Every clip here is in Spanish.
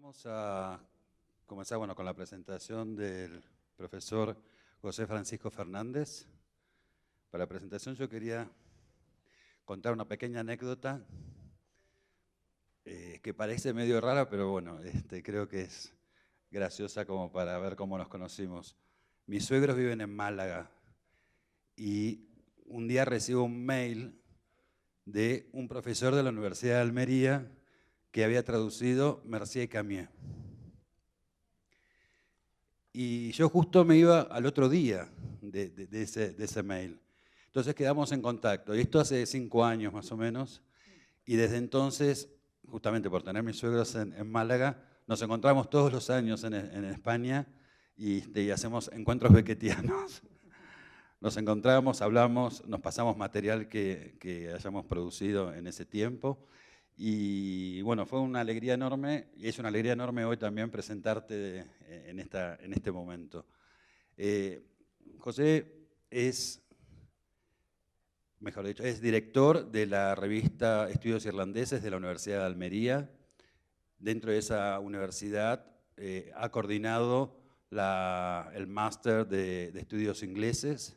Vamos a comenzar con la presentación del profesor José Francisco Fernández. Para la presentación yo quería contar una pequeña anécdota que parece medio rara, pero bueno, creo que es graciosa como para ver cómo nos conocimos. Mis suegros viven en Málaga y un día recibo un mail de un profesor de la Universidad de Almería que había traducido Mercier y Camier. Y yo justo me iba al otro día de ese mail. Entonces quedamos en contacto. Y esto hace 5 años más o menos. Y desde entonces, justamente por tener mis suegros en Málaga, nos encontramos todos los años en España y hacemos encuentros beckettianos. Nos encontramos, hablamos, nos pasamos material que hayamos producido en ese tiempo. Y bueno, fue una alegría enorme, y es una alegría enorme hoy también presentarte en este momento. José es, mejor dicho, es director de la revista Estudios Irlandeses de la Universidad de Almería. Dentro de esa universidad ha coordinado el máster de estudios ingleses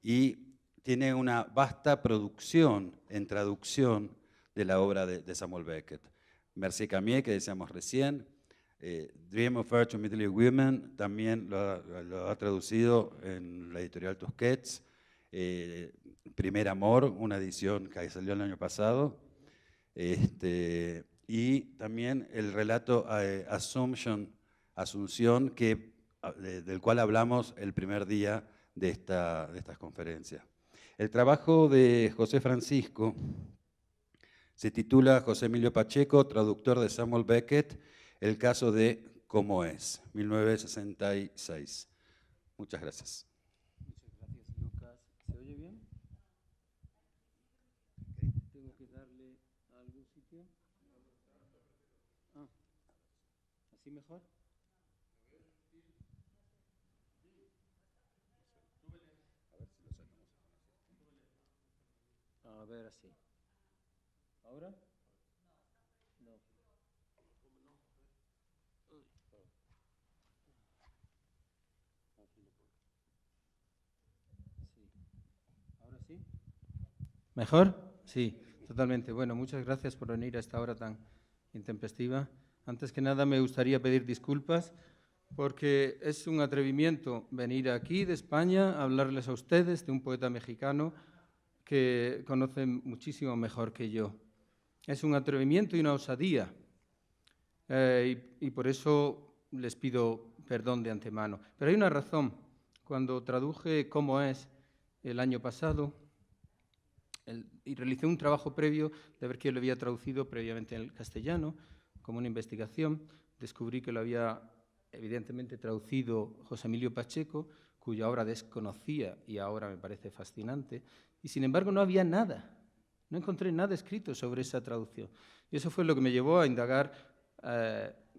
y tiene una vasta producción en traducción de la obra de Samuel Beckett. Mercier y Camier, que decíamos recién, Dream of Earth to Middle Women, también lo ha traducido en la editorial Tusquets. Primer Amor, una edición que salió el año pasado. Y también el relato Asunción, del cual hablamos el primer día de estas conferencias. El trabajo de José Francisco se titula José Emilio Pacheco, traductor de Samuel Beckett, el caso de Cómo es, 1966. Muchas gracias. Muchas gracias, Lucas. ¿Se oye bien? ¿Tengo que darle a algún sitio? ¿Así mejor? A ver, así. ¿Ahora? No. Sí. ¿Ahora sí? ¿Mejor? Sí, totalmente. Bueno, muchas gracias por venir a esta hora tan intempestiva. Antes que nada me gustaría pedir disculpas porque es un atrevimiento venir aquí de España a hablarles a ustedes de un poeta mexicano que conocen muchísimo mejor que yo. Es un atrevimiento y una osadía y por eso les pido perdón de antemano. Pero hay una razón. Cuando traduje Cómo es el año pasado y realicé un trabajo previo de ver quién lo había traducido previamente en el castellano, como una investigación, descubrí que lo había evidentemente traducido José Emilio Pacheco, cuya obra desconocía y ahora me parece fascinante, y sin embargo no había nada, no encontré nada escrito sobre esa traducción. Y eso fue lo que me llevó a indagar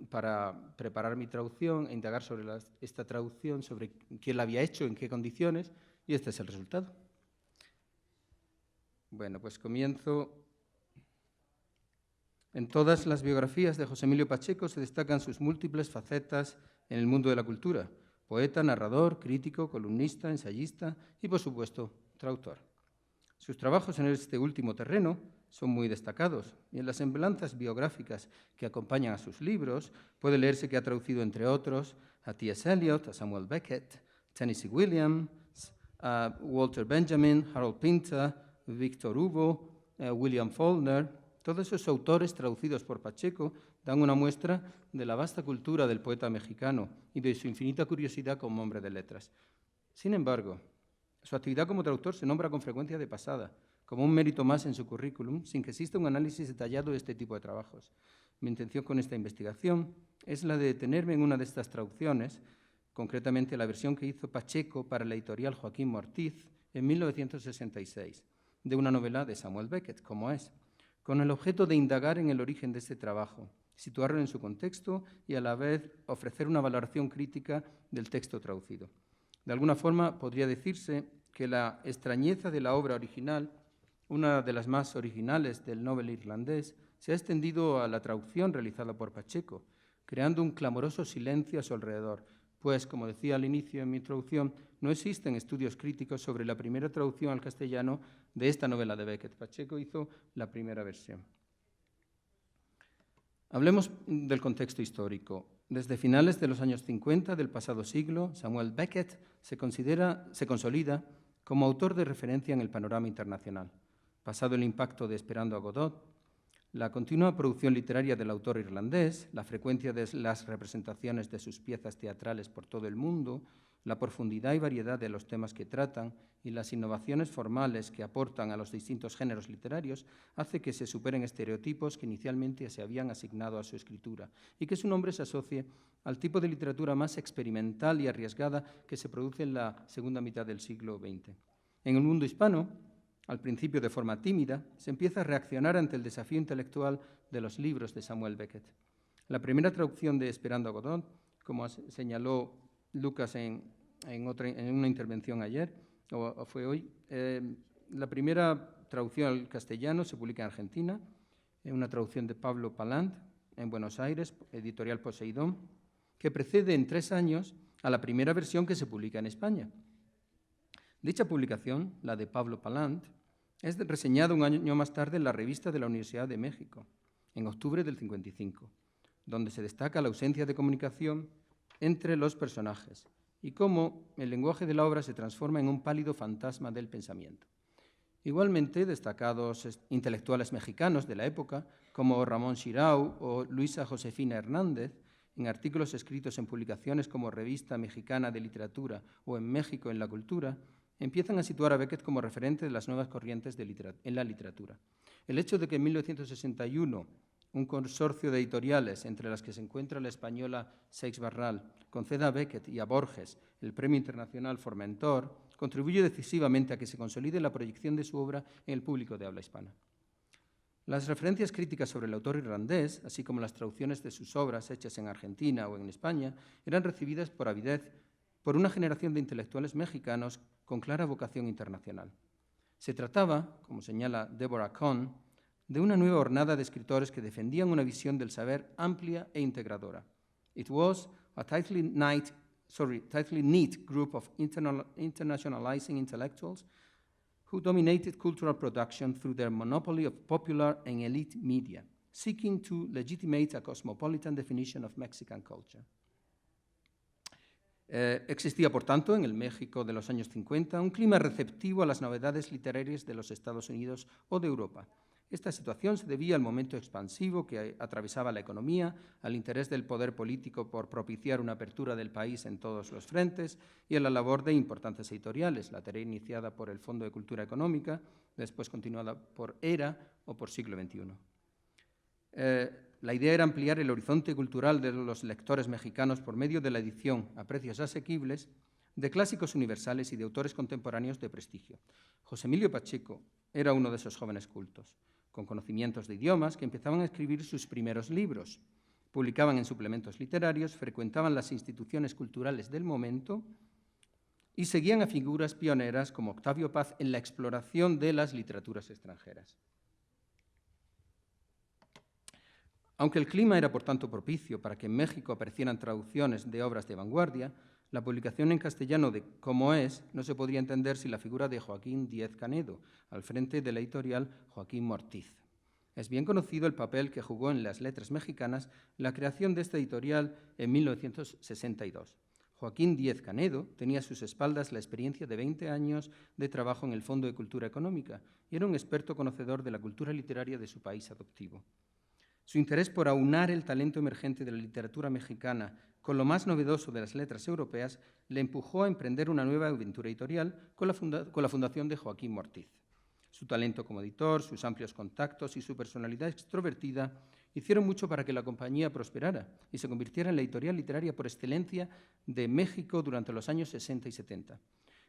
para preparar mi traducción, a indagar sobre esta traducción, sobre quién la había hecho, en qué condiciones, y este es el resultado. Bueno, pues comienzo. En todas las biografías de José Emilio Pacheco se destacan sus múltiples facetas en el mundo de la cultura: poeta, narrador, crítico, columnista, ensayista y, por supuesto, traductor. Sus trabajos en este último terreno son muy destacados y en las semblanzas biográficas que acompañan a sus libros puede leerse que ha traducido, entre otros, a T.S. Eliot, a Samuel Beckett, Tennessee Williams, a Walter Benjamin, Harold Pinter, Victor Hugo, William Faulkner. Todos esos autores traducidos por Pacheco dan una muestra de la vasta cultura del poeta mexicano y de su infinita curiosidad como hombre de letras. Sin embargo, su actividad como traductor se nombra con frecuencia de pasada, como un mérito más en su currículum, sin que exista un análisis detallado de este tipo de trabajos. Mi intención con esta investigación es la de detenerme en una de estas traducciones, concretamente la versión que hizo Pacheco para la editorial Joaquín Ortiz en 1966, de una novela de Samuel Beckett, Cómo es, con el objeto de indagar en el origen de este trabajo, situarlo en su contexto y a la vez ofrecer una valoración crítica del texto traducido. De alguna forma podría decirse que la extrañeza de la obra original, una de las más originales del Nobel irlandés, se ha extendido a la traducción realizada por Pacheco, creando un clamoroso silencio a su alrededor, pues, como decía al inicio en mi introducción, no existen estudios críticos sobre la primera traducción al castellano de esta novela de Beckett. Pacheco hizo la primera versión. Hablemos del contexto histórico. Desde finales de los años 50 del pasado siglo, Samuel Beckett se consolida como autor de referencia en el panorama internacional. Pasado el impacto de Esperando a Godot, la continua producción literaria del autor irlandés, la frecuencia de las representaciones de sus piezas teatrales por todo el mundo, la profundidad y variedad de los temas que tratan y las innovaciones formales que aportan a los distintos géneros literarios hace que se superen estereotipos que inicialmente se habían asignado a su escritura y que su nombre se asocie al tipo de literatura más experimental y arriesgada que se produce en la segunda mitad del siglo XX. En el mundo hispano, al principio de forma tímida, se empieza a reaccionar ante el desafío intelectual de los libros de Samuel Beckett. La primera traducción de Esperando a Godot, como señaló Lucas en una intervención ayer, o fue hoy, la primera traducción al castellano se publica en Argentina, en una traducción de Pablo Palant, en Buenos Aires, editorial Poseidón, que precede en 3 años a la primera versión que se publica en España. Dicha publicación, la de Pablo Palant, es reseñada un año más tarde en la revista de la Universidad de México, en octubre del 55, donde se destaca la ausencia de comunicación entre los personajes y cómo el lenguaje de la obra se transforma en un pálido fantasma del pensamiento. Igualmente, destacados intelectuales mexicanos de la época, como Ramón Xirau o Luisa Josefina Hernández, en artículos escritos en publicaciones como Revista Mexicana de Literatura o en México en la Cultura, empiezan a situar a Beckett como referente de las nuevas corrientes en la literatura. El hecho de que en 1961 un consorcio de editoriales, entre las que se encuentra la española Seix Barral, conceda a Beckett y a Borges el Premio Internacional Formentor, contribuye decisivamente a que se consolide la proyección de su obra en el público de habla hispana. Las referencias críticas sobre el autor irlandés, así como las traducciones de sus obras hechas en Argentina o en España, eran recibidas por avidez por una generación de intelectuales mexicanos con clara vocación internacional. Se trataba, como señala Deborah Cohn, de una nueva hornada de escritores que defendían una visión del saber amplia e integradora. It was a tightly knit group of internationalizing intellectuals who dominated cultural production through their monopoly of popular and elite media, seeking to legitimate a cosmopolitan definition of Mexican culture. Existía, por tanto, en el México de los años 50 un clima receptivo a las novedades literarias de los Estados Unidos o de Europa. Esta situación se debía al momento expansivo que atravesaba la economía, al interés del poder político por propiciar una apertura del país en todos los frentes y a la labor de importantes editoriales, la tarea iniciada por el Fondo de Cultura Económica, después continuada por ERA o por Siglo XXI. La idea era ampliar el horizonte cultural de los lectores mexicanos por medio de la edición a precios asequibles de clásicos universales y de autores contemporáneos de prestigio. José Emilio Pacheco era uno de esos jóvenes cultos, con conocimientos de idiomas, que empezaban a escribir sus primeros libros, publicaban en suplementos literarios, frecuentaban las instituciones culturales del momento y seguían a figuras pioneras como Octavio Paz en la exploración de las literaturas extranjeras. Aunque el clima era, por tanto, propicio para que en México aparecieran traducciones de obras de vanguardia, la publicación en castellano de Cómo es no se podría entender sin la figura de Joaquín Díez Canedo, al frente de la editorial Joaquín Mortiz. Es bien conocido el papel que jugó en las letras mexicanas la creación de esta editorial en 1962. Joaquín Díez Canedo tenía a sus espaldas la experiencia de 20 años de trabajo en el Fondo de Cultura Económica y era un experto conocedor de la cultura literaria de su país adoptivo. Su interés por aunar el talento emergente de la literatura mexicana con lo más novedoso de las letras europeas le empujó a emprender una nueva aventura editorial con la fundación de Joaquín Mortiz. Su talento como editor, sus amplios contactos y su personalidad extrovertida hicieron mucho para que la compañía prosperara y se convirtiera en la editorial literaria por excelencia de México durante los años 60 y 70.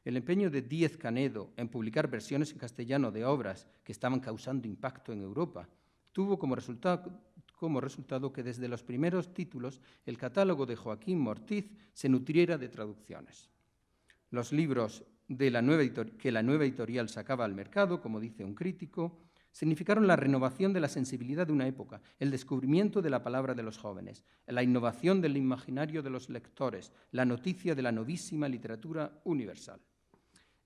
El empeño de Díez Canedo en publicar versiones en castellano de obras que estaban causando impacto en Europa tuvo como resultado que desde los primeros títulos el catálogo de Joaquín Mortiz se nutriera de traducciones. Los libros que la nueva editorial sacaba al mercado, como dice un crítico, significaron la renovación de la sensibilidad de una época, el descubrimiento de la palabra de los jóvenes, la innovación del imaginario de los lectores, la noticia de la novísima literatura universal.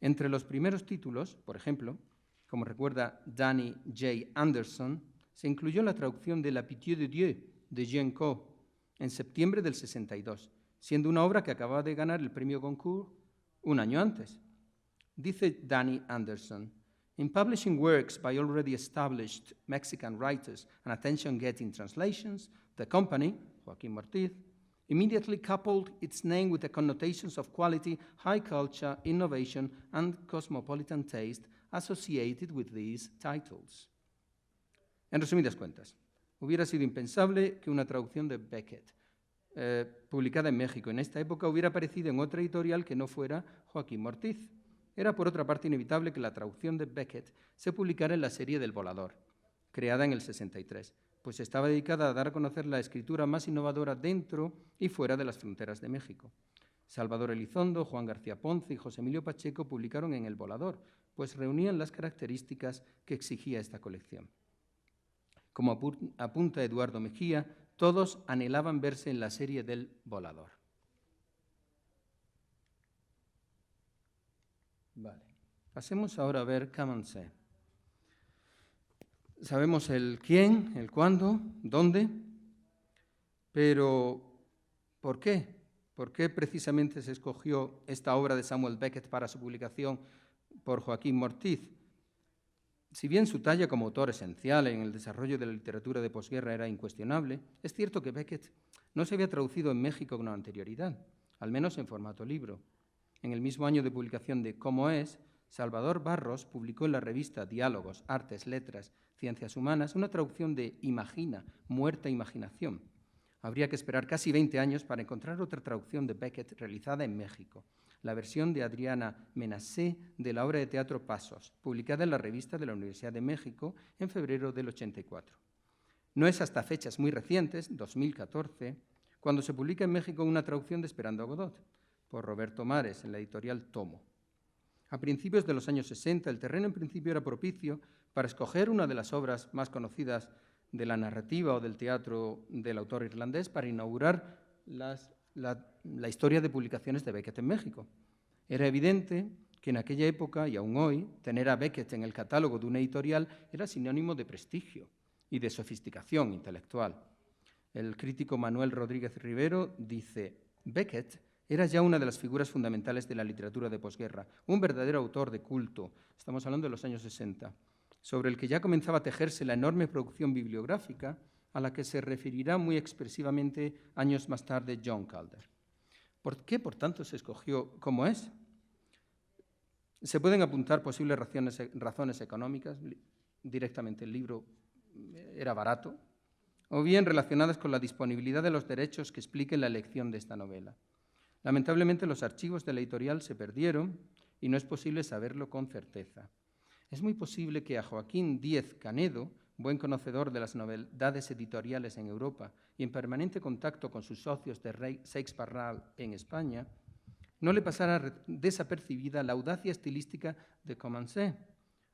Entre los primeros títulos, por ejemplo, como recuerda Danny J. Anderson, se incluyó la traducción de La Pitié de Dieu de Jean Cau en septiembre del 62, siendo una obra que acababa de ganar el premio Goncourt un año antes. Dice Danny Anderson, "In publishing works by already established Mexican writers and attention-getting translations, the company, Joaquín Mortiz, immediately coupled its name with the connotations of quality, high culture, innovation, and cosmopolitan taste associated with these titles." En resumidas cuentas, hubiera sido impensable que una traducción de Beckett, publicada en México en esta época, hubiera aparecido en otra editorial que no fuera Joaquín Mortiz. Era, por otra parte, inevitable que la traducción de Beckett se publicara en la serie del Volador, creada en el 63, pues estaba dedicada a dar a conocer la escritura más innovadora dentro y fuera de las fronteras de México. Salvador Elizondo, Juan García Ponce y José Emilio Pacheco publicaron en El Volador, pues reunían las características que exigía esta colección. Como apunta Eduardo Mejía, todos anhelaban verse en la serie del Volador. Vale. Pasemos ahora a ver Camoncé. Sabemos el quién, el cuándo, dónde, pero ¿por qué? ¿Por qué precisamente se escogió esta obra de Samuel Beckett para su publicación por Joaquín Mortiz? Si bien su talla como autor esencial en el desarrollo de la literatura de posguerra era incuestionable, es cierto que Beckett no se había traducido en México con anterioridad, al menos en formato libro. En el mismo año de publicación de Cómo es, Salvador Barros publicó en la revista Diálogos, Artes, Letras, Ciencias Humanas una traducción de Imagina, Muerta Imaginación. Habría que esperar casi 20 años para encontrar otra traducción de Beckett realizada en México, la versión de Adriana Menassé de la obra de teatro Pasos, publicada en la revista de la Universidad de México en febrero del 84. No es hasta fechas muy recientes, 2014, cuando se publica en México una traducción de Esperando a Godot, por Roberto Mares, en la editorial Tomo. A principios de los años 60, el terreno en principio era propicio para escoger una de las obras más conocidas de la narrativa o del teatro del autor irlandés para inaugurar la historia de publicaciones de Beckett en México. Era evidente que en aquella época, y aún hoy, tener a Beckett en el catálogo de una editorial era sinónimo de prestigio y de sofisticación intelectual. El crítico Manuel Rodríguez Rivero dice, Beckett era ya una de las figuras fundamentales de la literatura de posguerra, un verdadero autor de culto, estamos hablando de los años 60, sobre el que ya comenzaba a tejerse la enorme producción bibliográfica a la que se referirá muy expresivamente años más tarde John Calder. ¿Por qué, por tanto, se escogió Cómo es? Se pueden apuntar posibles razones económicas, directamente el libro era barato, o bien relacionadas con la disponibilidad de los derechos que expliquen la elección de esta novela. Lamentablemente, los archivos de la editorial se perdieron y no es posible saberlo con certeza. Es muy posible que a Joaquín Díez Canedo, buen conocedor de las novedades editoriales en Europa y en permanente contacto con sus socios de Seix Barral en España, no le pasara desapercibida la audacia estilística de Camoncé.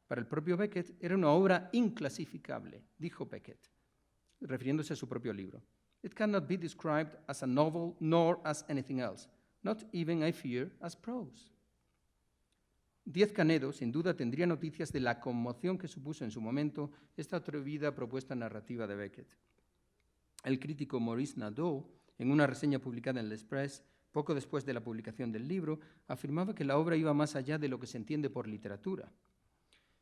Para el propio Beckett era una obra inclasificable, dijo Beckett, refiriéndose a su propio libro. It cannot be described as a novel nor as anything else, not even, I fear, as prose. Díez Canedo, sin duda, tendría noticias de la conmoción que supuso en su momento esta atrevida propuesta narrativa de Beckett. El crítico Maurice Nadeau, en una reseña publicada en L'Express, poco después de la publicación del libro, afirmaba que la obra iba más allá de lo que se entiende por literatura.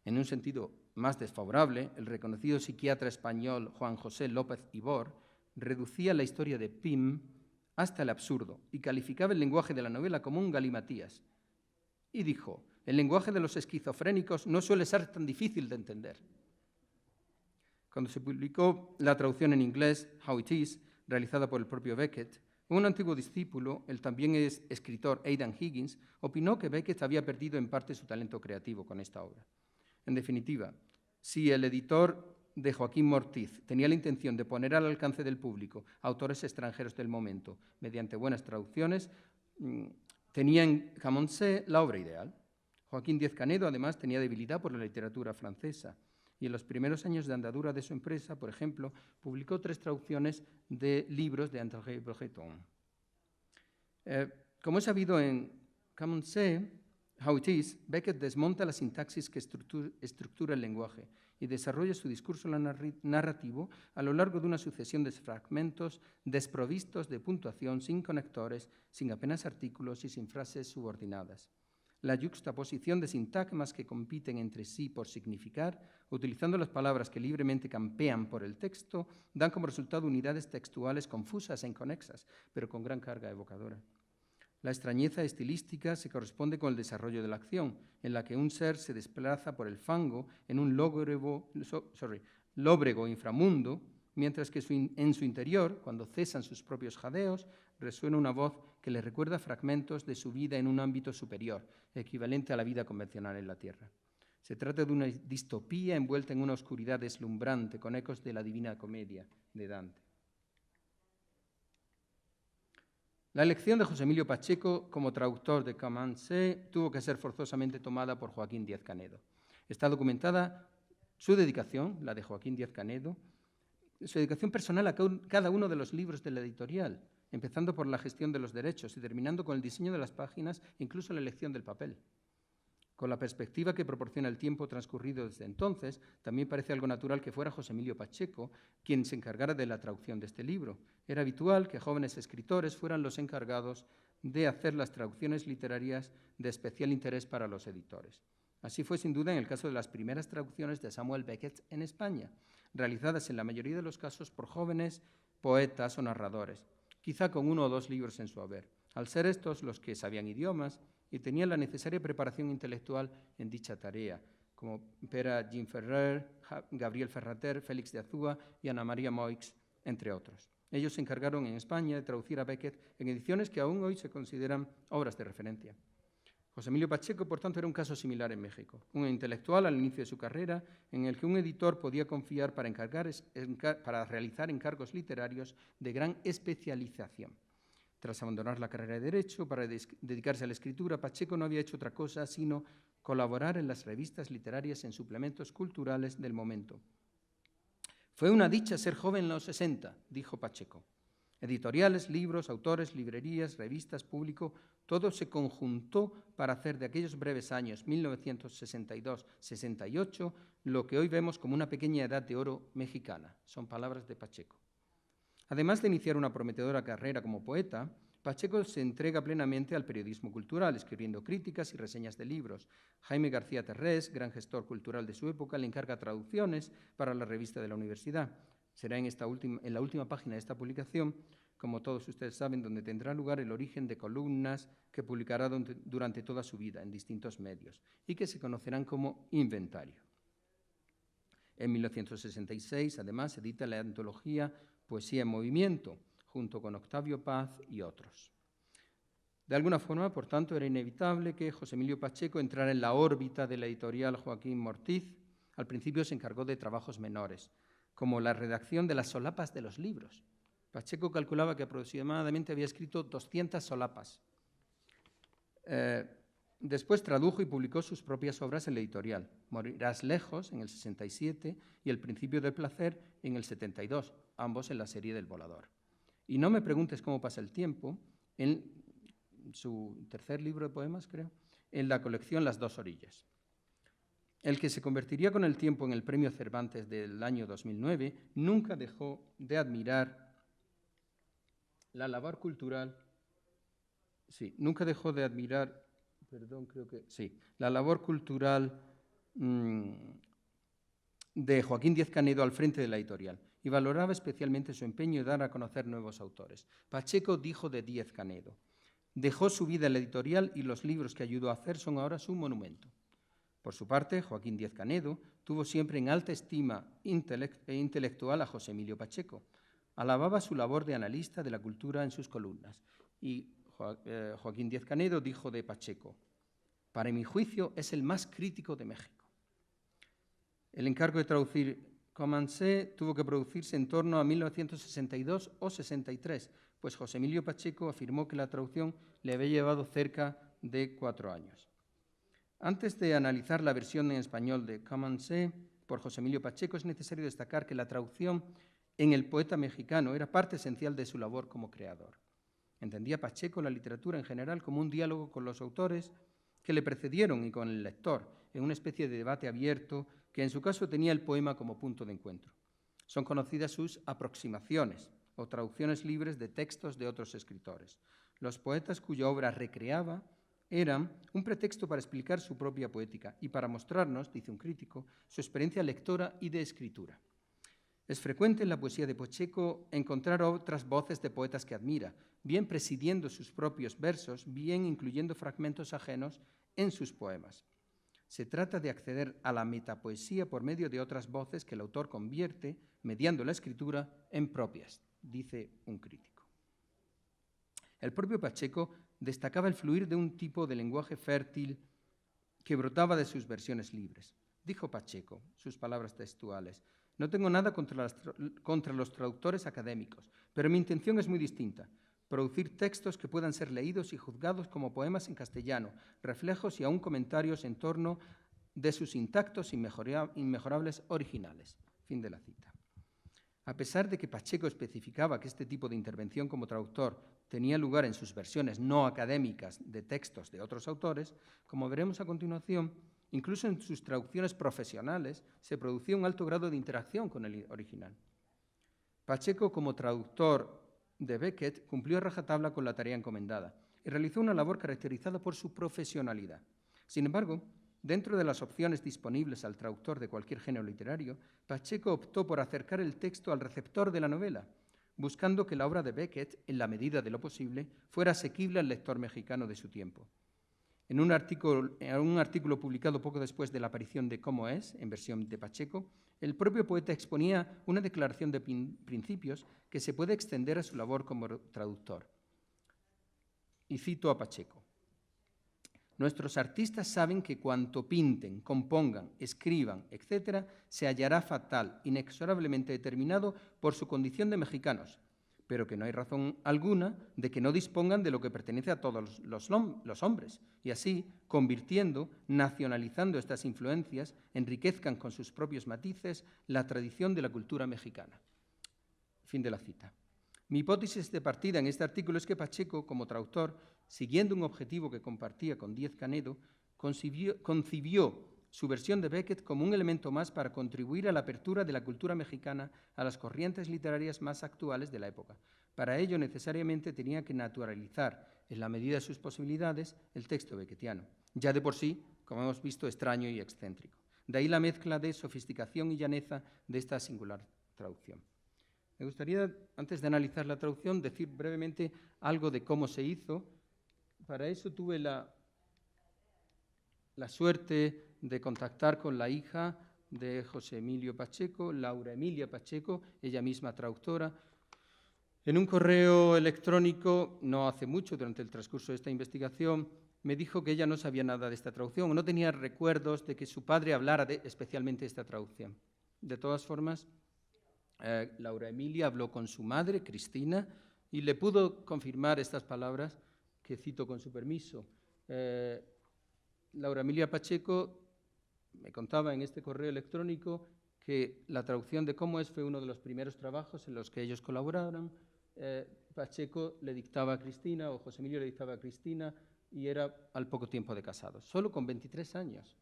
En un sentido más desfavorable, el reconocido psiquiatra español Juan José López Ibor reducía la historia de Pym hasta el absurdo y calificaba el lenguaje de la novela como un galimatías. Y dijo, el lenguaje de los esquizofrénicos no suele ser tan difícil de entender. Cuando se publicó la traducción en inglés, How It Is, realizada por el propio Beckett, un antiguo discípulo, el también escritor Aidan Higgins, opinó que Beckett había perdido en parte su talento creativo con esta obra. En definitiva, si el editor de Joaquín Mortiz tenía la intención de poner al alcance del público autores extranjeros del momento mediante buenas traducciones, tenía en Camoncé la obra ideal. Joaquín Díez Canedo, además, tenía debilidad por la literatura francesa y en los primeros años de andadura de su empresa, por ejemplo, publicó 3 traducciones de libros de André Breton. Como es sabido en Come on Say How It Is, Beckett desmonta la sintaxis que estructura el lenguaje y desarrolla su discurso narrativo a lo largo de una sucesión de fragmentos desprovistos de puntuación, sin conectores, sin apenas artículos y sin frases subordinadas. La yuxtaposición de sintagmas que compiten entre sí por significar, utilizando las palabras que libremente campean por el texto, dan como resultado unidades textuales confusas e inconexas, pero con gran carga evocadora. La extrañeza estilística se corresponde con el desarrollo de la acción, en la que un ser se desplaza por el fango en un lóbrego inframundo, mientras que en su interior, cuando cesan sus propios jadeos, resuena una voz que le recuerda fragmentos de su vida en un ámbito superior, equivalente a la vida convencional en la Tierra. Se trata de una distopía envuelta en una oscuridad deslumbrante, con ecos de la Divina Comedia de Dante. La elección de José Emilio Pacheco como traductor de Come on Say tuvo que ser forzosamente tomada por Joaquín Díaz Canedo. Está documentada su dedicación, la de Joaquín Díaz Canedo, su dedicación personal a cada uno de los libros de la editorial, empezando por la gestión de los derechos y terminando con el diseño de las páginas e incluso la elección del papel. Con la perspectiva que proporciona el tiempo transcurrido desde entonces, también parece algo natural que fuera José Emilio Pacheco quien se encargara de la traducción de este libro. Era habitual que jóvenes escritores fueran los encargados de hacer las traducciones literarias de especial interés para los editores. Así fue sin duda en el caso de las primeras traducciones de Samuel Beckett en España, realizadas en la mayoría de los casos por jóvenes poetas o narradores, quizá con 1 o 2 libros en su haber, al ser estos los que sabían idiomas y tenían la necesaria preparación intelectual en dicha tarea, como Pere Gimferrer, Gabriel Ferrater, Félix de Azúa y Ana María Moix, entre otros. Ellos se encargaron en España de traducir a Beckett en ediciones que aún hoy se consideran obras de referencia. José Emilio Pacheco, por tanto, era un caso similar en México, un intelectual al inicio de su carrera en el que un editor podía confiar para realizar encargos literarios de gran especialización. Tras abandonar la carrera de Derecho para dedicarse a la escritura, Pacheco no había hecho otra cosa sino colaborar en las revistas literarias en suplementos culturales del momento. Fue una dicha ser joven en los 60, dijo Pacheco. Editoriales, libros, autores, librerías, revistas, público, todo se conjuntó para hacer de aquellos breves años, 1962-68, lo que hoy vemos como una pequeña edad de oro mexicana. Son palabras de Pacheco. Además de iniciar una prometedora carrera como poeta, Pacheco se entrega plenamente al periodismo cultural, escribiendo críticas y reseñas de libros. Jaime García Terrés, gran gestor cultural de su época, le encarga traducciones para la revista de la universidad. Será en la última página de esta publicación, como todos ustedes saben, donde tendrá lugar el origen de columnas que publicará durante toda su vida en distintos medios y que se conocerán como Inventario. En 1966, además, edita la antología Poesía en Movimiento, junto con Octavio Paz y otros. De alguna forma, por tanto, era inevitable que José Emilio Pacheco entrara en la órbita de la editorial Joaquín Mortiz. Al principio se encargó de trabajos menores, como la redacción de las solapas de los libros. Pacheco calculaba que aproximadamente había escrito 200 solapas. Después tradujo y publicó sus propias obras en la editorial. Morirás lejos, en el 67, y El principio del placer, en el 72, ambos en la serie del Volador. Y no me preguntes cómo pasa el tiempo, en su tercer libro de poemas, creo, en la colección Las dos orillas. El que se convertiría con el tiempo en el Premio Cervantes del año 2009, nunca dejó de admirar la labor cultural, la labor cultural de Joaquín Díaz Canedo al frente de la editorial y valoraba especialmente su empeño en dar a conocer nuevos autores. Pacheco dijo de Díaz Canedo: dejó su vida en la editorial y los libros que ayudó a hacer son ahora su monumento. Por su parte, Joaquín Díaz Canedo tuvo siempre en alta estima intelectual a José Emilio Pacheco. Alababa su labor de analista de la cultura en sus columnas. Y Joaquín Díaz Canedo dijo de Pacheco: para mi juicio es el más crítico de México. El encargo de traducir Come on Say tuvo que producirse en torno a 1962 o 63, pues José Emilio Pacheco afirmó que la traducción le había llevado cerca de 4 años. Antes de analizar la versión en español de Come on Say, por José Emilio Pacheco, es necesario destacar que la traducción en el poeta mexicano era parte esencial de su labor como creador. Entendía Pacheco la literatura en general como un diálogo con los autores que le precedieron y con el lector, en una especie de debate abierto que en su caso tenía el poema como punto de encuentro. Son conocidas sus aproximaciones o traducciones libres de textos de otros escritores. Los poetas cuya obra recreaba eran un pretexto para explicar su propia poética y para mostrarnos, dice un crítico, su experiencia lectora y de escritura. Es frecuente en la poesía de Pacheco encontrar otras voces de poetas que admira, bien presidiendo sus propios versos, bien incluyendo fragmentos ajenos en sus poemas. Se trata de acceder a la metapoesía por medio de otras voces que el autor convierte, mediando la escritura, en propias, dice un crítico. El propio Pacheco destacaba el fluir de un tipo de lenguaje fértil que brotaba de sus versiones libres. Dijo Pacheco, sus palabras textuales: «No tengo nada contra los traductores académicos, pero mi intención es muy distinta. Producir textos que puedan ser leídos y juzgados como poemas en castellano, reflejos y aún comentarios en torno de sus intactos e inmejorables originales». Fin de la cita. A pesar de que Pacheco especificaba que este tipo de intervención como traductor tenía lugar en sus versiones no académicas de textos de otros autores, como veremos a continuación, incluso en sus traducciones profesionales se producía un alto grado de interacción con el original. Pacheco, como traductor de Beckett, cumplió a rajatabla con la tarea encomendada y realizó una labor caracterizada por su profesionalidad. Sin embargo, dentro de las opciones disponibles al traductor de cualquier género literario, Pacheco optó por acercar el texto al receptor de la novela, buscando que la obra de Beckett, en la medida de lo posible, fuera asequible al lector mexicano de su tiempo. En un artículo publicado poco después de la aparición de Cómo es, en versión de Pacheco, el propio poeta exponía una declaración de principios que se puede extender a su labor como traductor. Y cito a Pacheco: «Nuestros artistas saben que cuanto pinten, compongan, escriban, etc., se hallará fatal, inexorablemente determinado por su condición de mexicanos, pero que no hay razón alguna de que no dispongan de lo que pertenece a todos los hombres, y así, convirtiendo, nacionalizando estas influencias, enriquezcan con sus propios matices la tradición de la cultura mexicana». Fin de la cita. Mi hipótesis de partida en este artículo es que Pacheco, como traductor, siguiendo un objetivo que compartía con Díez Canedo, concibió su versión de Beckett como un elemento más para contribuir a la apertura de la cultura mexicana a las corrientes literarias más actuales de la época. Para ello, necesariamente tenía que naturalizar, en la medida de sus posibilidades, el texto beckettiano, ya de por sí, como hemos visto, extraño y excéntrico. De ahí la mezcla de sofisticación y llaneza de esta singular traducción. Me gustaría, antes de analizar la traducción, decir brevemente algo de cómo se hizo. Para eso tuve la suerte de contactar con la hija de José Emilio Pacheco, Laura Emilia Pacheco, ella misma traductora. En un correo electrónico, no hace mucho, durante el transcurso de esta investigación, me dijo que ella no sabía nada de esta traducción, o no tenía recuerdos de que su padre hablara especialmente de esta traducción. De todas formas, Laura Emilia habló con su madre, Cristina, y le pudo confirmar estas palabras que cito con su permiso. Laura Emilia Pacheco me contaba en este correo electrónico que la traducción de Cómo es fue uno de los primeros trabajos en los que ellos colaboraron. Pacheco le dictaba a Cristina, o José Emilio le dictaba a Cristina, y era al poco tiempo de casados, solo con 23 años,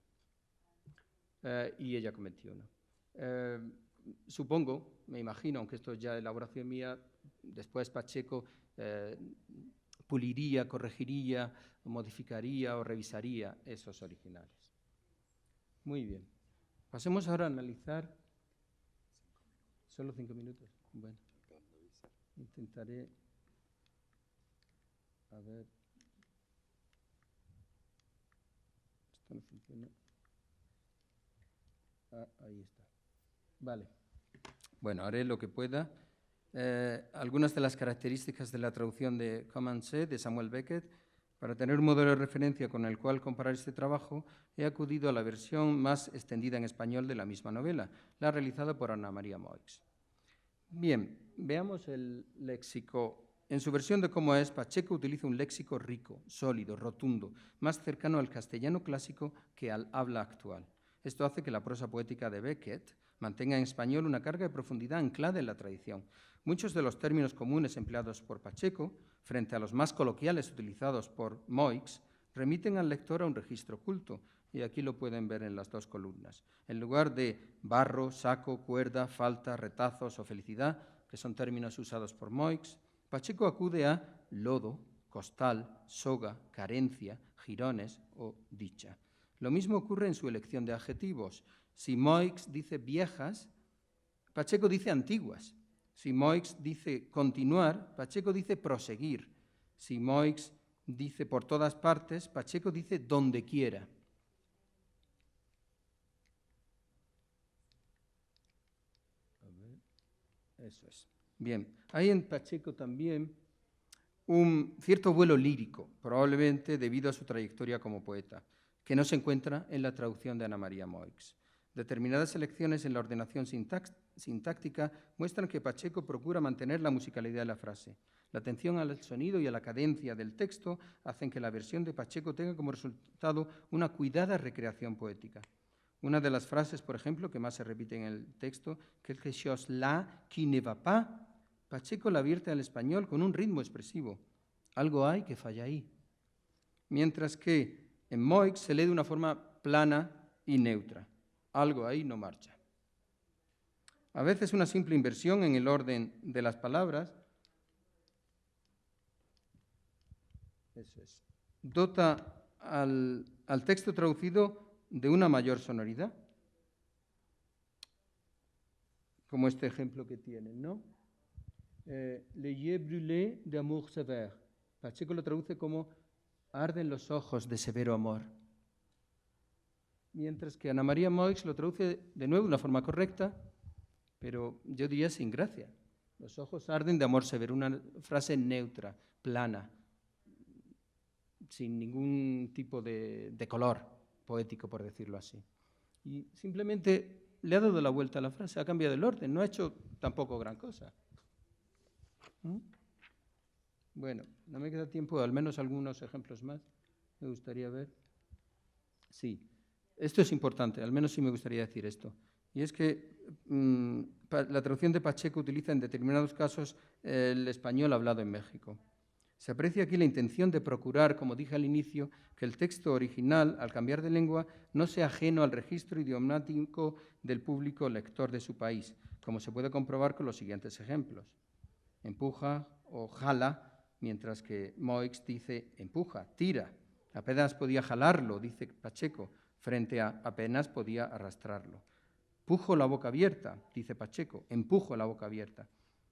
y ella con 21. Supongo, me imagino, aunque esto es ya elaboración mía, después Pacheco puliría, corregiría, modificaría o revisaría esos originales. Muy bien. Pasemos ahora a analizar. ¿Solo 5 minutos? Bueno, intentaré. A ver. Esto no funciona. Ah, ahí está. Vale. Bueno, haré lo que pueda. Algunas de las características de la traducción de Common-Se de Samuel Beckett. Para tener un modelo de referencia con el cual comparar este trabajo, he acudido a la versión más extendida en español de la misma novela, la realizada por Ana María Moix. Bien, veamos el léxico. En su versión de Cómo es, Pacheco utiliza un léxico rico, sólido, rotundo, más cercano al castellano clásico que al habla actual. Esto hace que la prosa poética de Beckett mantenga en español una carga de profundidad anclada en la tradición. Muchos de los términos comunes empleados por Pacheco, frente a los más coloquiales utilizados por Moix, remiten al lector a un registro culto, y aquí lo pueden ver en las dos columnas. En lugar de barro, saco, cuerda, falta, retazos o felicidad, que son términos usados por Moix, Pacheco acude a lodo, costal, soga, carencia, jirones o dicha. Lo mismo ocurre en su elección de adjetivos. Si Moix dice viejas, Pacheco dice antiguas. Si Moix dice continuar, Pacheco dice proseguir. Si Moix dice por todas partes, Pacheco dice donde quiera. Eso es. Bien, hay en Pacheco también un cierto vuelo lírico, probablemente debido a su trayectoria como poeta, que no se encuentra en la traducción de Ana María Moix. Determinadas elecciones en la ordenación sintáctica muestran que Pacheco procura mantener la musicalidad de la frase. La atención al sonido y a la cadencia del texto hacen que la versión de Pacheco tenga como resultado una cuidada recreación poética. Una de las frases, por ejemplo, que más se repite en el texto, quelque chose là qui ne va pas, Pacheco la vierte al español con un ritmo expresivo. Algo hay que falla ahí. Mientras que en Moix se lee de una forma plana y neutra. Algo ahí no marcha. A veces una simple inversión en el orden de las palabras dota al texto traducido de una mayor sonoridad, como este ejemplo que tienen, ¿no? Les yeux brûlés d'amour sévère. Pacheco lo traduce como arden los ojos de severo amor. Mientras que Ana María Moix lo traduce de nuevo de una forma correcta, pero yo diría sin gracia. Los ojos arden de amor severo, una frase neutra, plana, sin ningún tipo de color poético, por decirlo así. Y simplemente le ha dado la vuelta a la frase, ha cambiado el orden, no ha hecho tampoco gran cosa. Bueno, no me queda tiempo, al menos algunos ejemplos más me gustaría ver. Sí, esto es importante, al menos sí me gustaría decir esto. Y es que la traducción de Pacheco utiliza en determinados casos el español hablado en México. Se aprecia aquí la intención de procurar, como dije al inicio, que el texto original, al cambiar de lengua, no sea ajeno al registro idiomático del público lector de su país, como se puede comprobar con los siguientes ejemplos. Empuja o jala, mientras que Moix dice empuja, tira. Apenas podía jalarlo, dice Pacheco, frente a apenas podía arrastrarlo. Pujo la boca abierta, dice Pacheco, empujo la boca abierta.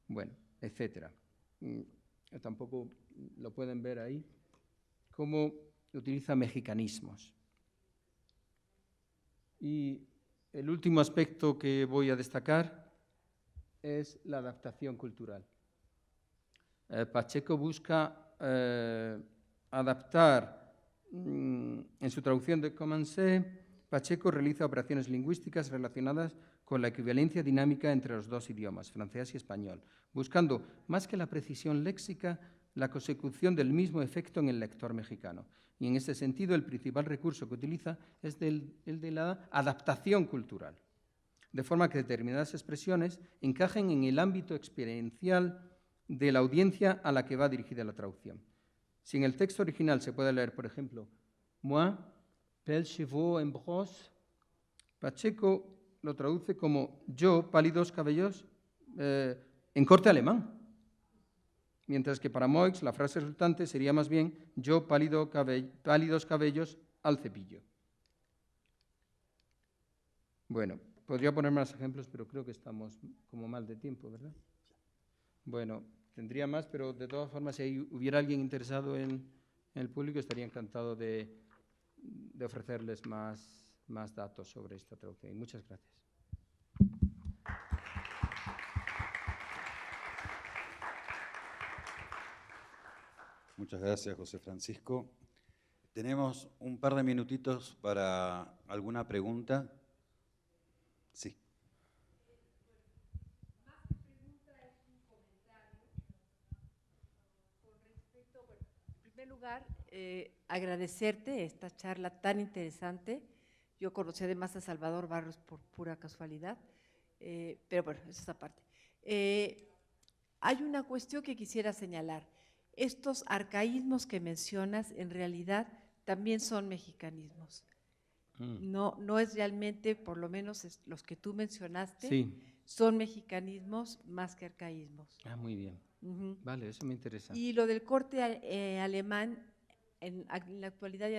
Bueno, etcétera. Tampoco lo pueden ver ahí, cómo utiliza mexicanismos. Y el último aspecto que voy a destacar es la adaptación cultural. Pacheco busca adaptar, en su traducción de Commencé, Pacheco realiza operaciones lingüísticas relacionadas con la equivalencia dinámica entre los dos idiomas, francés y español, buscando, más que la precisión léxica, la consecución del mismo efecto en el lector mexicano. Y en ese sentido, el principal recurso que utiliza es el de la adaptación cultural, de forma que determinadas expresiones encajen en el ámbito experiencial de la audiencia a la que va dirigida la traducción. Si en el texto original se puede leer, por ejemplo, moi, belles cheveux en brosse, Pacheco lo traduce como yo, pálidos cabellos, en corte alemán. Mientras que para Moix la frase resultante sería más bien yo, pálidos cabellos al cepillo. Bueno, podría poner más ejemplos, pero creo que estamos como mal de tiempo, ¿verdad? Bueno, tendría más, pero de todas formas, si hubiera alguien interesado en el público, estaría encantado de ofrecerles más datos sobre esta traducción. Muchas gracias. Muchas gracias, José Francisco. Tenemos un par de minutitos para alguna pregunta. Sí. Más que pregunta es un comentario con respecto, en primer lugar, agradecerte esta charla tan interesante Yo conocí además a Salvador Barros por pura casualidad, pero bueno, esa es aparte. Hay una cuestión que quisiera señalar. Estos arcaísmos que mencionas en realidad también son mexicanismos. No es realmente, por lo menos los que tú mencionaste, Sí. son mexicanismos más que arcaísmos. Ah, muy bien. Vale, eso me interesa. Y lo del corte alemán, en la actualidad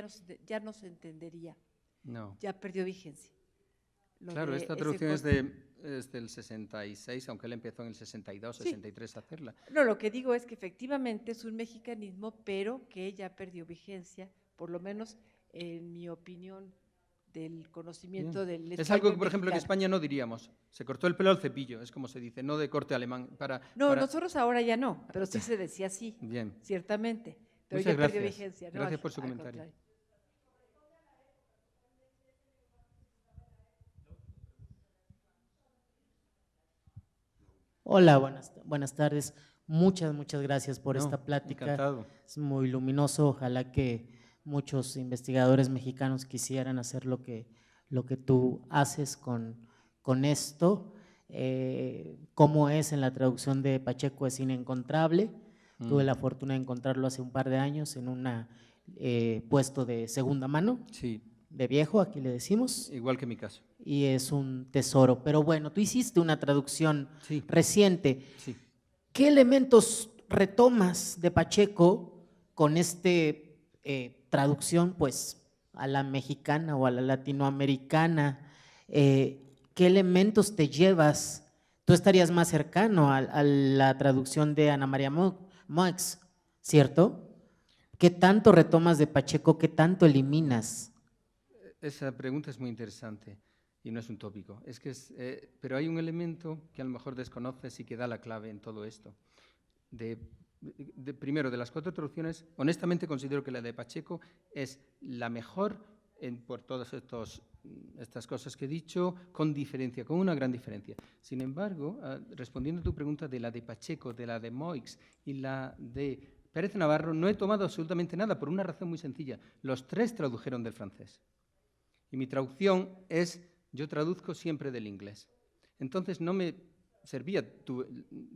ya no se entendería, No. ya perdió vigencia. Claro, esta traducción es del 66, aunque él empezó en el 62, Sí. 63 a hacerla. No, lo que digo es que efectivamente es un mexicanismo, pero que ya perdió vigencia, por lo menos en mi opinión del conocimiento Bien. del Es español algo que, por ejemplo, en mexicano. España no diríamos. Se cortó el pelo al cepillo, es como se dice, no de corte alemán. No, nosotros ahora ya no, pero sí se decía así, Bien. ciertamente. Pero Muchas ya perdió gracias. vigencia. Gracias No, por su al comentario. contrario. Hola, buenas tardes. Muchas gracias por No, esta plática. encantado. Es muy luminoso. Ojalá que muchos investigadores mexicanos quisieran hacer lo que tú haces con esto. Cómo es en la traducción de Pacheco es inencontrable. Tuve la fortuna de encontrarlo hace un par de años en un puesto de segunda mano, Sí, de viejo, aquí le decimos. igual que mi caso. Y es un tesoro. Pero bueno, tú hiciste una traducción Sí. reciente. Sí. ¿Qué elementos retomas de Pacheco con traducción pues a la mexicana o a la latinoamericana? ¿Qué elementos te llevas? Tú estarías más cercano a la traducción de Ana María Moix, ¿cierto? ¿Qué tanto retomas de Pacheco? ¿Qué tanto eliminas? Esa pregunta es muy interesante y no es un tópico. Pero hay un elemento que a lo mejor desconoces y que da la clave en todo esto. Primero, de las 4 traducciones, honestamente considero que la de Pacheco es la mejor por todas estas cosas que he dicho, con diferencia, con una gran diferencia. Sin embargo, respondiendo a tu pregunta de la de Pacheco, de la de Moix y la de Pérez Navarro, no he tomado absolutamente nada por una razón muy sencilla. Los 3 tradujeron del francés. Y mi traducción yo traduzco siempre del inglés. Entonces no me servía,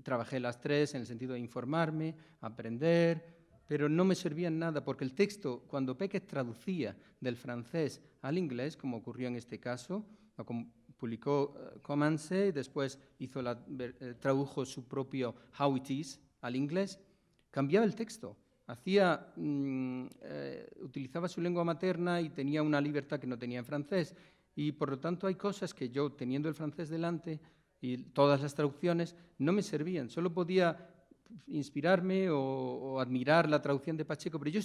trabajé las 3 en el sentido de informarme, aprender, pero no me servía en nada, porque el texto, cuando Beckett traducía del francés al inglés, como ocurrió en este caso, publicó Comanche, después tradujo su propio How It Is al inglés, cambiaba el texto. Utilizaba su lengua materna y tenía una libertad que no tenía en francés. Y por lo tanto hay cosas que yo, teniendo el francés delante y todas las traducciones, no me servían. Solo podía inspirarme o admirar la traducción de Pacheco, pero yo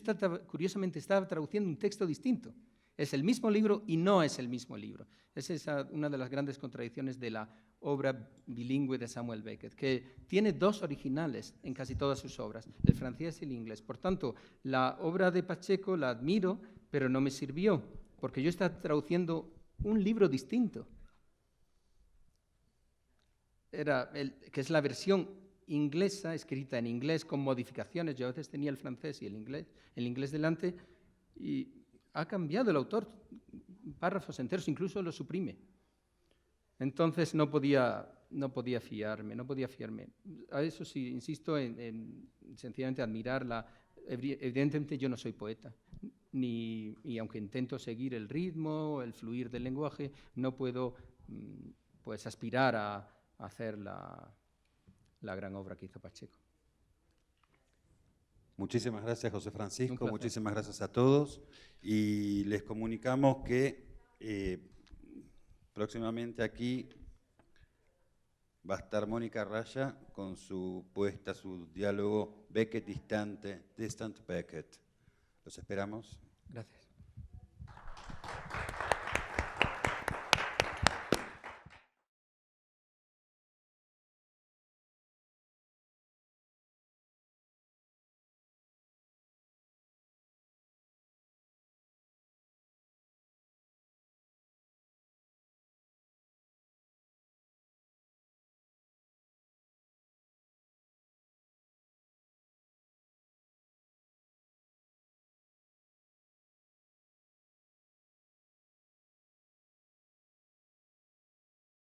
curiosamente estaba traduciendo un texto distinto. Es el mismo libro y no es el mismo libro. Esa es una de las grandes contradicciones de la obra bilingüe de Samuel Beckett, que tiene 2 originales en casi todas sus obras, el francés y el inglés. Por tanto, la obra de Pacheco la admiro, pero no me sirvió, porque yo estaba traduciendo un libro distinto. Que es la versión inglesa, escrita en inglés con modificaciones. Yo a veces tenía el francés y el inglés delante, y ha cambiado el autor párrafos enteros, incluso los suprime. Entonces no podía fiarme. A eso sí, insisto en sencillamente admirarla. Evidentemente yo no soy poeta, y aunque intento seguir el ritmo, el fluir del lenguaje, no puedo pues aspirar a hacer la gran obra que hizo Pacheco. Muchísimas gracias, José Francisco. Un placer. Muchísimas gracias a todos. Y les comunicamos que próximamente aquí va a estar Mónica Raya con su diálogo Beckett Distant Beckett. Los esperamos. Gracias.